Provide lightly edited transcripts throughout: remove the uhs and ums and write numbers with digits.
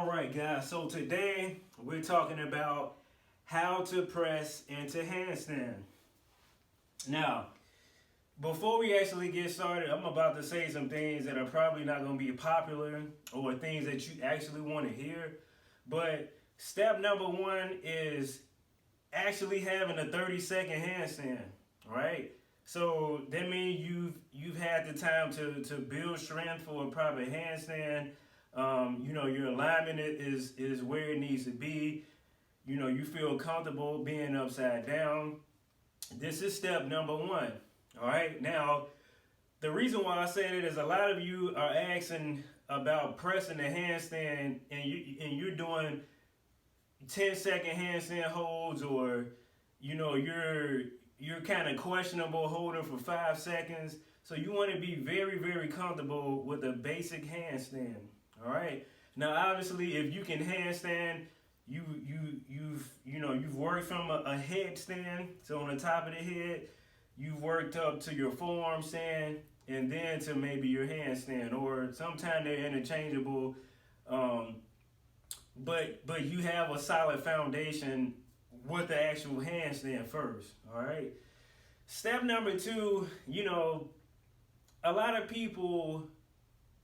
All right, guys. So today we're talking about how to press into handstand. Now, before we actually get started, I'm about to say some things that are probably not going to be popular or things that you actually want to hear. But step number one is actually having a 30-second handstand. All right. So that means you've had the time to build strength for a proper handstand. Your alignment is where it needs to be. You feel comfortable being upside down. This is step number one. All right. Now, the reason why I say that is a lot of you are asking about pressing the handstand and you're doing 10-second handstand holds, or you're kind of questionable holding for 5 seconds. So you want to be very, very comfortable with a basic handstand. All right. Now, obviously, if you can handstand, you've worked from a headstand, so on the top of the head, you've worked up to your forearm stand, and then to maybe your handstand, or sometimes they're interchangeable. But you have a solid foundation with the actual handstand first. All right. Step number two, a lot of people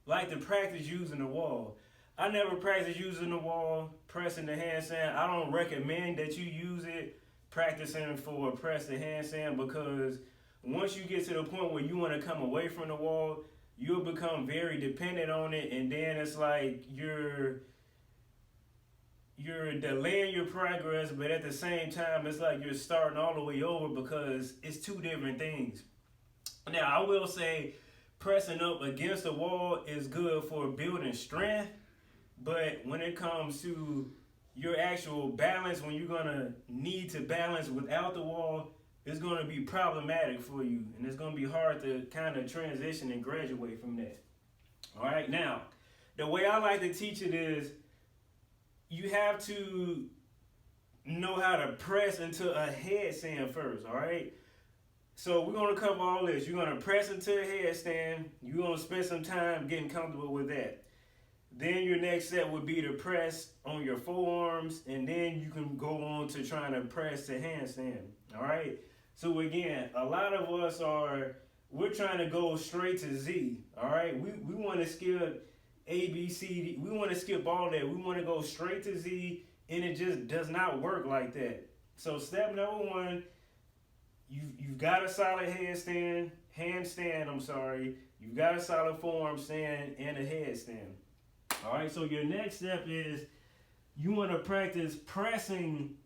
like to practice using the wall. I never practice using the wall, pressing the handstand. I don't recommend that you use it practicing for a press the handstand, because once you get to the point where you want to come away from the wall, you'll become very dependent on it, and then it's like you're delaying your progress, but at the same time, it's like you're starting all the way over, because it's two different things. Now, I will say pressing up against the wall is good for building strength, but when it comes to your actual balance, when you're going to need to balance without the wall, it's going to be problematic for you, and it's going to be hard to kind of transition and graduate from that. All right, now, the way I like to teach it is you have to know how to press into a headstand first, all right? So we're going to cover all this. You're going to press into a headstand. You're going to spend some time getting comfortable with that. Then your next step would be to press on your forearms, and then you can go on to trying to press the handstand, all right? So again, a lot of us we're trying to go straight to Z, all right? We want to skip A, B, C, D. We want to skip all that. We want to go straight to Z, and it just does not work like that. So step number one, you've got a solid handstand. You've got a solid forearm stand and a headstand. All right, so your next step is you want to practice pressing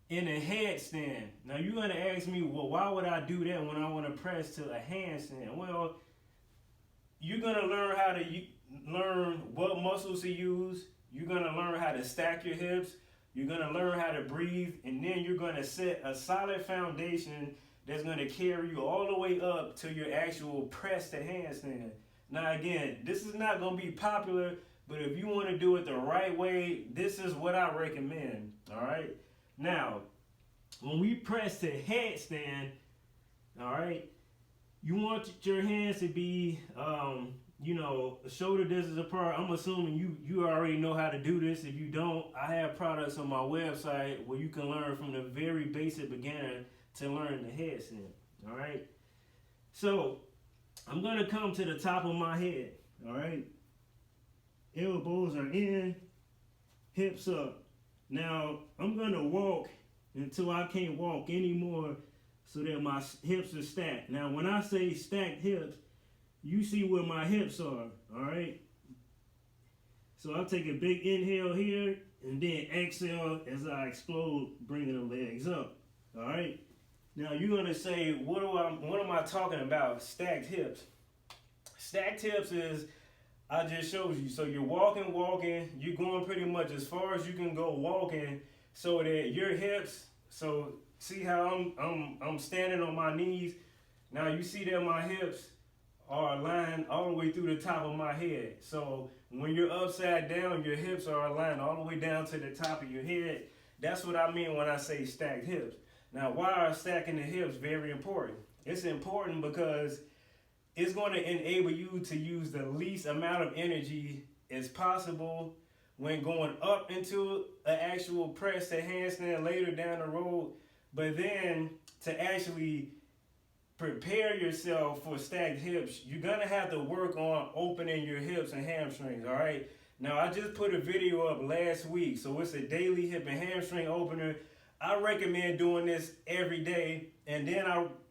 in a headstand. Now, you're going to ask me, well, why would I do that when I want to press to a handstand? Well, you're going to learn what muscles to use. You're going to learn how to stack your hips. You're going to learn how to breathe. And then you're going to set a solid foundation that's going to carry you all the way up to your actual press to handstand. Now, again, this is not going to be popular, but if you want to do it the right way, this is what I recommend. All right. Now, when we press to headstand, all right, you want your hands to be, shoulder distance apart. I'm assuming you already know how to do this. If you don't, I have products on my website where you can learn from the very basic beginner to learn the headstand. All right. So I'm going to come to the top of my head. All right. Elbows are in, hips up. Now, I'm going to walk until I can't walk anymore so that my hips are stacked. Now, when I say stacked hips, you see where my hips are, all right? So I'll take a big inhale here and then exhale as I explode, bringing the legs up, all right? Now, you're going to say, what am I talking about? Stacked hips. Stacked hips is, I just showed you. So you're walking, you're going pretty much as far as you can go walking, so that your hips, so see how I'm standing on my knees. Now you see that my hips are aligned all the way through the top of my head. So when you're upside down, your hips are aligned all the way down to the top of your head. That's what I mean when I say stacked hips. Now, why are stacking the hips very important? It's important because it's going to enable you to use the least amount of energy as possible when going up into an actual press to handstand later down the road. But then to actually prepare yourself for stacked hips, you're gonna have to work on opening your hips and hamstrings. All right. Now I just put a video up last week, so it's a daily hip and hamstring opener. I recommend doing this every day, and then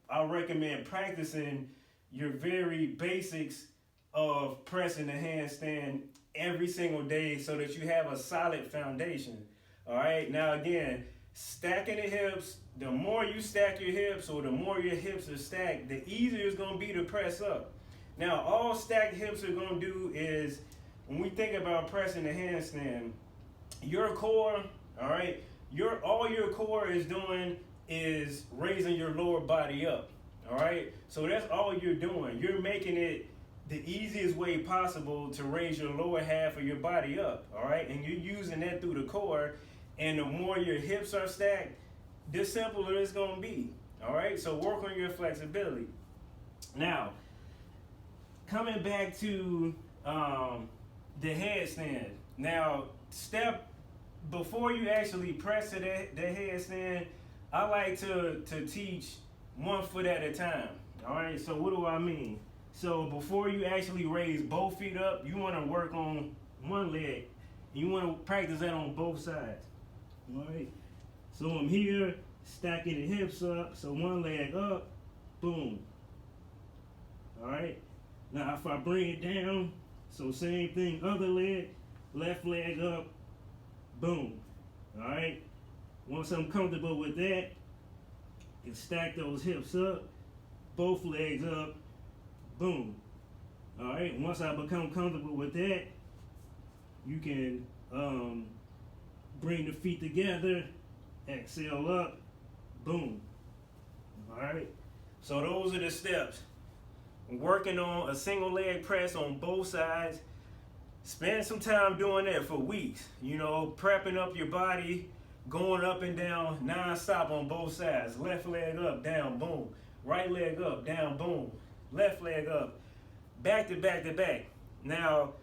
I recommend practicing your very basics of pressing the handstand every single day so that you have a solid foundation. All right. Now again, stacking the hips, the more you stack your hips or the more your hips are stacked, the easier it's going to be to press up. Now, all stacked hips are going to do is, when we think about pressing the handstand, your core, all right, all your core is doing is raising your lower body up, all right? So that's all you're doing. You're making it the easiest way possible to raise your lower half of your body up, all right? And you're using that through the core, and the more your hips are stacked, the simpler it's going to be, all right? So work on your flexibility. Now, coming back to the headstand. Now, before you actually press the headstand, I like to teach 1 foot at a time, all right? So what do I mean? So before you actually raise both feet up, you want to work on one leg. You want to practice that on both sides, all right? So I'm here, stacking the hips up, so one leg up, boom. All right? Now if I bring it down, so same thing, other leg, left leg up, boom. All right? Once I'm comfortable with that, you can stack those hips up, both legs up, boom. All right? Once I become comfortable with that, you can bring the feet together, exhale up, boom. All right, so those are the steps. Working on a single leg press on both sides. Spend some time doing that for weeks. You know, prepping up your body, going up and down non-stop on both sides. Left leg up, down, boom. Right leg up, down, boom. Left leg up, back to back to back. Now,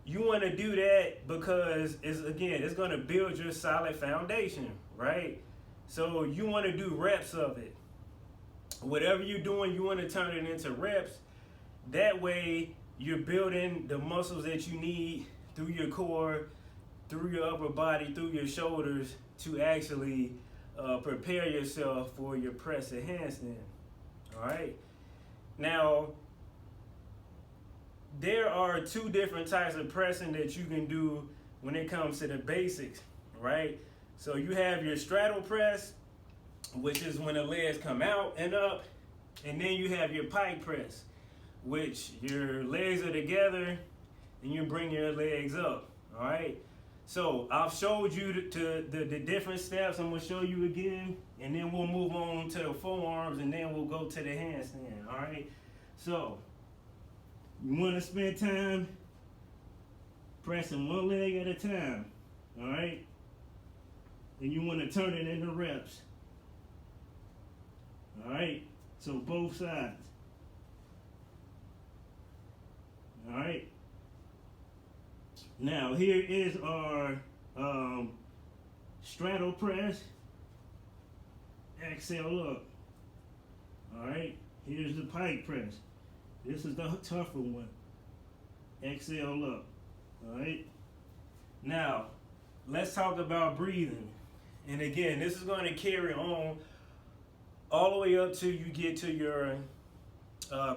you want to do that because it's going to build your solid foundation, right? So you want to do reps of it. Whatever you're doing, you want to turn it into reps. That way, you're building the muscles that you need through your core, through your upper body, through your shoulders to actually prepare yourself for your press and handstand. All right. Now, there are 2 different types of pressing that you can do when it comes to the basics, right? So you have your straddle press, which is when the legs come out and up, and then you have your pike press, which your legs are together and you bring your legs up, all right? So I've showed you the different steps. I'm gonna show you again, and then we'll move on to the forearms, and then we'll go to the handstand, all right? So you wanna spend time pressing one leg at a time, all right? And you wanna turn it into reps, all right? So both sides, all right? Now here is our straddle press. Exhale up. All right. Here's the pike press. This is the tougher one. Exhale up. All right. Now let's talk about breathing. And again, this is going to carry on all the way up till you get to your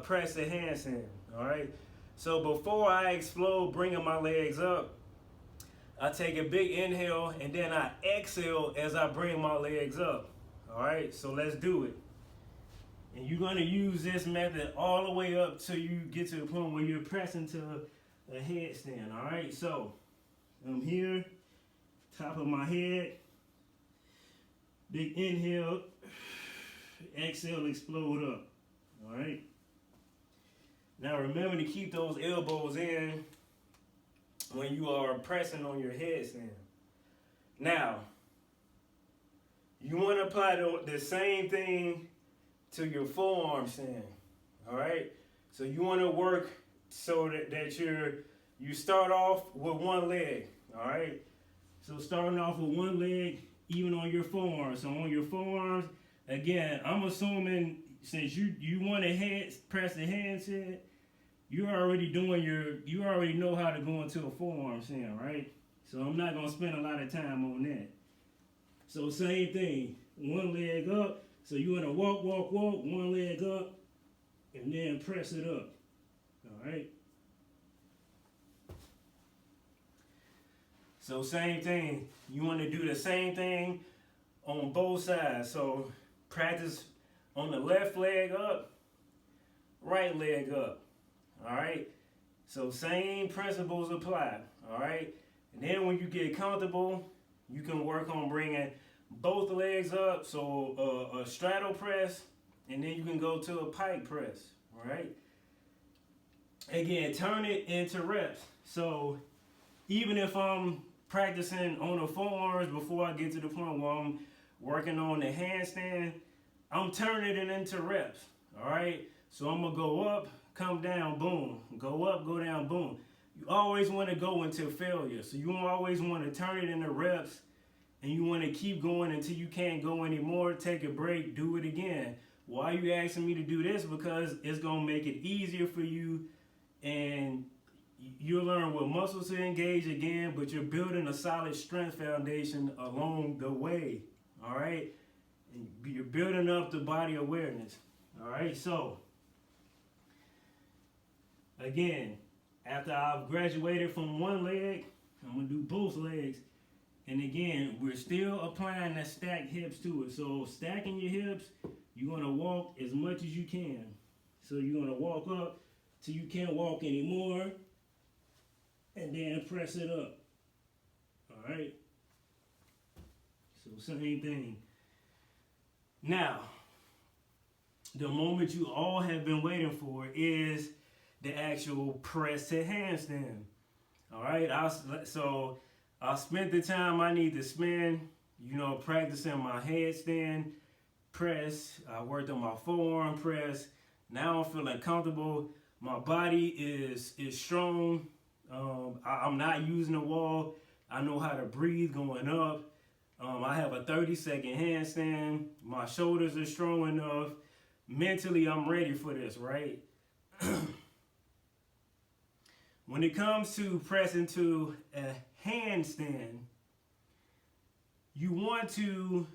press and handstand. All right. So before I explode bringing my legs up, I take a big inhale and then I exhale as I bring my legs up. All right, so let's do it. And you're going to use this method all the way up till you get to the point where you're pressing to a headstand. All right, so I'm here, top of my head, big inhale, exhale, explode up. All right. Now remember to keep those elbows in when you are pressing on your headstand. Now, you want to apply the same thing to your forearm stand. All right? So you want to work so that you start off with one leg. All right. So starting off with one leg, even on your forearms. So on your forearms, again, I'm assuming since you want to press the handstand, you already know how to go into a forearm stand, right? So I'm not gonna spend a lot of time on that. So same thing, one leg up. So you wanna walk, one leg up, and then press it up. All right. So same thing, you want to do the same thing on both sides. So practice on the left leg up, right leg up. All right. So same principles apply. All right. And then when you get comfortable, you can work on bringing both legs up. So a straddle press, and then you can go to a pike press. All right. Again, turn it into reps. So even if I'm practicing on the forearms before I get to the point where I'm working on the handstand, I'm turning it into reps. All right. So I'm gonna go up, come down, boom. Go up, go down, boom. You always want to go into failure. So you always want to turn it into reps, and you want to keep going until you can't go anymore. Take a break, do it again. Why are you asking me to do this? Because it's gonna make it easier for you, and you'll learn what muscles to engage again, but you're building a solid strength foundation along the way. All right. And you're building up the body awareness. All right. So again, after I've graduated from one leg, I'm going to do both legs. And again, we're still applying the stacked hips to it. So stacking your hips, you're going to walk as much as you can. So you're going to walk up till you can't walk anymore, and then press it up. All right? So same thing. Now, the moment you all have been waiting for is the actual press to handstand. All right, so I spent the time I need to spend, practicing my headstand press. I worked on my forearm press. Now I'm feeling comfortable. My body is strong. I'm not using the wall. I know how to breathe going up. I have a 30-second handstand. My shoulders are strong enough. Mentally, I'm ready for this, right? When it comes to pressing to a handstand, you want to,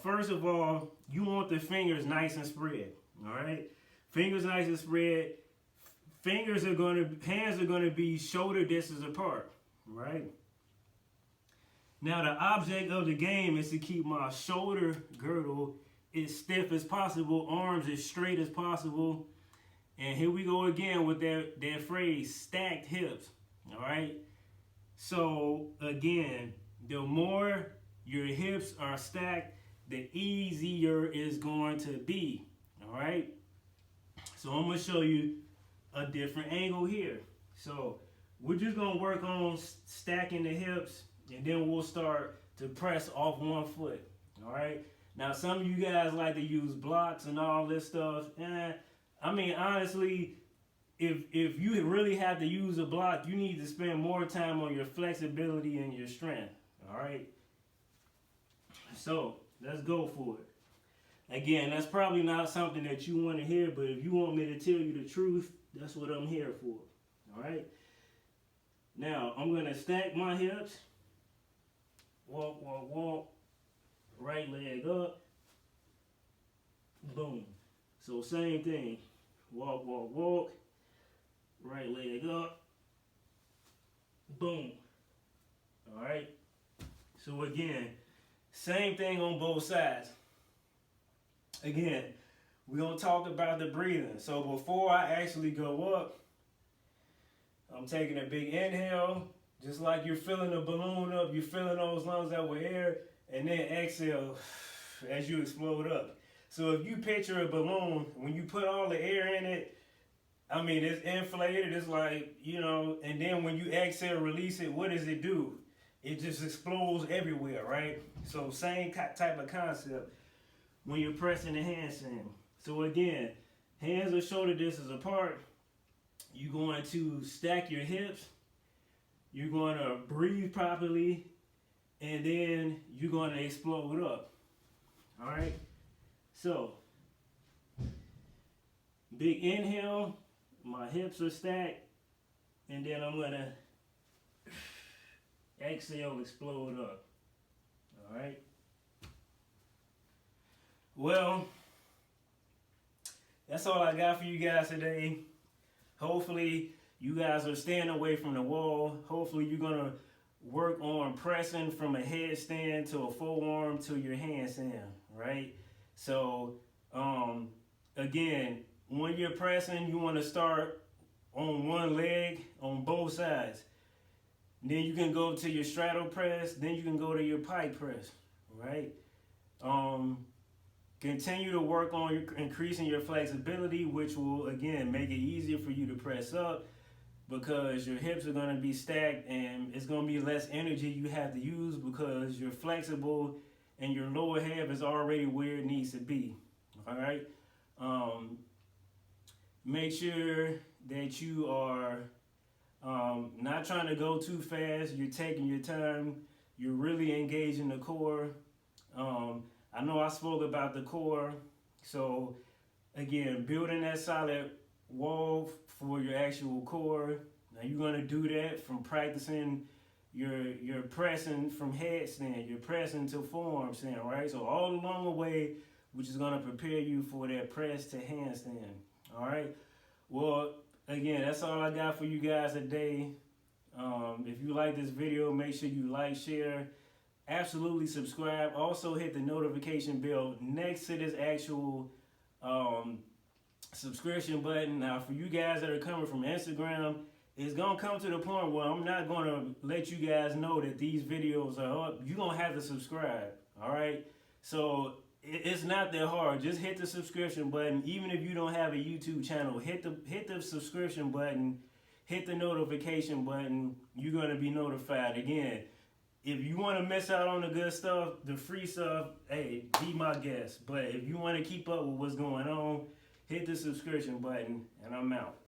first of all, you want the fingers nice and spread, all right? Fingers nice and spread. Hands are going to be shoulder distance apart, right? Now, the object of the game is to keep my shoulder girdle as stiff as possible, arms as straight as possible. And here we go again with that phrase, stacked hips, all right? So, again, the more your hips are stacked, the easier it's going to be, all right? So I'm going to show you a different angle here. So we're just going to work on stacking the hips, and then we'll start to press off one foot, all right? Now, some of you guys like to use blocks and all this stuff. I mean, honestly, if you really have to use a block, you need to spend more time on your flexibility and your strength, all right? So let's go for it. Again, that's probably not something that you want to hear, but if you want me to tell you the truth, that's what I'm here for, all right? Now, I'm going to stack my hips. Walk, walk, walk. Right leg up. Boom. So same thing. Walk, walk, walk. Right leg up. Boom. All right? So again, same thing on both sides. Again, we're going to talk about the breathing. So before I actually go up, I'm taking a big inhale, just like you're filling a balloon up. You're filling those lungs up with air, and then exhale as you explode up. So if you picture a balloon, when you put all the air in it, I mean, it's inflated. It's like, and then when you exhale, release it, what does it do? It just explodes everywhere, right? So same type of concept when you're pressing the handstand. So again, hands are shoulder distance apart. You're going to stack your hips. you're going to breathe properly, and then you're going to explode up. All right? So, big inhale, my hips are stacked, and then I'm going to exhale, explode up. All right? Well, that's all I got for you guys today. Hopefully, you guys are staying away from the wall. Hopefully, you're going to work on pressing from a headstand to a forearm to your handstand, right? So, again, when you're pressing, you want to start on one leg on both sides. Then you can go to your straddle press. Then you can go to your pike press, right? Continue to work on increasing your flexibility, which will, again, make it easier for you to press up because your hips are going to be stacked and it's going to be less energy you have to use because you're flexible and your lower half is already where it needs to be. All right? Make sure that you are not trying to go too fast. You're taking your time. You're really engaging the core. I know I spoke about the core. So, again, building that solid wall for your actual core. Now, you're going to do that from practicing your pressing from headstand, your pressing to forearm stand, right? So, all along the way, which is going to prepare you for that press to handstand. All right? Well, again, that's all I got for you guys today. If you like this video, make sure you like, share, absolutely subscribe. Also hit the notification bell next to this actual subscription button. Now, for you guys that are coming from Instagram, it's going to come to the point where I'm not going to let you guys know that these videos are up. You're going to have to subscribe, all right? So it's not that hard. Just hit the subscription button. Even if you don't have a YouTube channel, hit the subscription button, hit the notification button. You're going to be notified. Again, if you want to miss out on the good stuff, the free stuff, hey, be my guest. But if you want to keep up with what's going on, hit the subscription button, and I'm out.